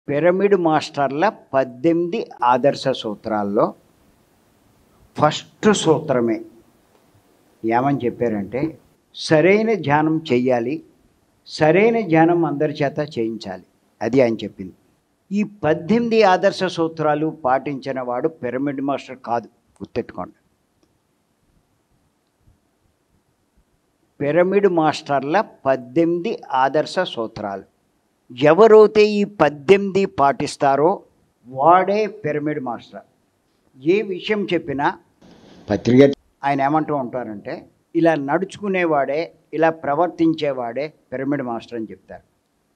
Pyramid మాస్టర్ల 18 ఆదర్శ సూత్రాల్లో first సూత్రమే ఏమని చెప్పారంటే, సరైన ధ్యానం చెయ్యాలి, సరైన ధ్యానం అందరి చేత చేయించాలి. అది ఆయన చెప్పింది. ఈ 18 ఆదర్శ సూత్రాలు పాటించిన వాడు పిరమిడ్ మాస్టర్ కాదు, గుర్తెట్టుకోండి. పిరమిడ్ మాస్టర్ల 18 ఆదర్శ సూత్రాలు. ఎవరైతే ఈ 18 పాటిస్తారో వాడే పిరమిడ్ మాస్టర్. ఏ విషయం చెప్పినా పత్రిక ఆయన ఏమంటూ ఉంటారంటే, ఇలా నడుచుకునేవాడే, ఇలా ప్రవర్తించేవాడే పిరమిడ్ మాస్టర్ అని చెప్తారు.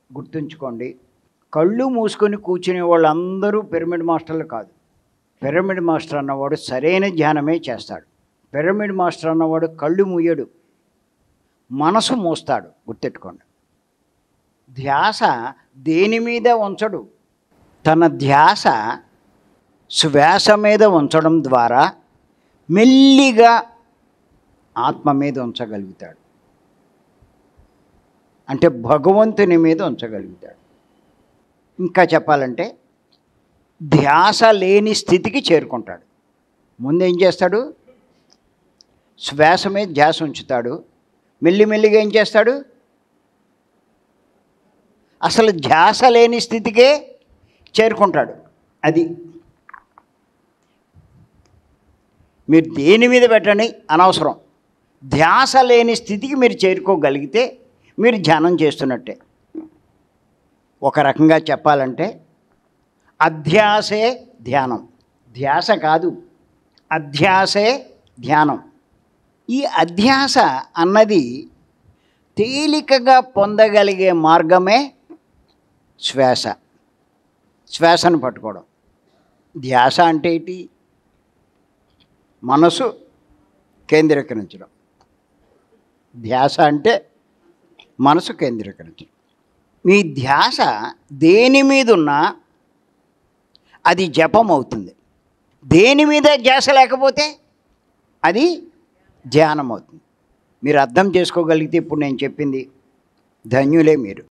గుర్తుంచుకోండి, కళ్ళు మూసుకొని కూర్చునే వాళ్ళందరూ పిరమిడ్ మాస్టర్లు కాదు. పిరమిడ్ మాస్టర్ అన్నవాడు సరైన ధ్యానమే చేస్తాడు. పిరమిడ్ మాస్టర్ అన్నవాడు కళ్ళు మూయడు, మనసు మోస్తాడు. గుర్తెట్టుకోండి. ధ్యాస దేని మీద ఉంచడు. తన ధ్యాస శ్వాస మీద ఉంచడం ద్వారా మెల్లిగా ఆత్మ మీద ఉంచగలుగుతాడు. అంటే భగవంతుని మీద ఉంచగలుగుతాడు. ఇంకా చెప్పాలంటే ధ్యాస లేని స్థితికి చేరుకుంటాడు. ముందు ఏం చేస్తాడు? శ్వాస మీద ధ్యాస ఉంచుతాడు. మెల్లిమెల్లిగా ఏం చేస్తాడు? అసలు ధ్యాస లేని స్థితికే చేరుకుంటాడు. అది మీరు దేని మీద పెట్టండి అనవసరం. ధ్యాస లేని స్థితికి మీరు చేరుకోగలిగితే మీరు ధ్యానం చేస్తున్నట్టే. ఒక రకంగా చెప్పాలంటే అధ్యాసే ధ్యానం. ధ్యాస కాదు, అధ్యాసే ధ్యానం. ఈ అధ్యాస అన్నది తేలికగా పొందగలిగే మార్గమే శ్వాస. శ్వాసను పట్టుకోవడం. ధ్యాస అంటే ఏంటి? మనసు కేంద్రీకరించడం. ధ్యాస అంటే మనసు కేంద్రీకరించడం. మీ ధ్యాస దేని మీద ఉన్నా అది జపం అవుతుంది. దేని మీద ధ్యాస లేకపోతే అది ధ్యానం అవుతుంది. మీరు అర్థం చేసుకోగలిగితే ఇప్పుడు నేను చెప్పింది ధన్యులే మీరు.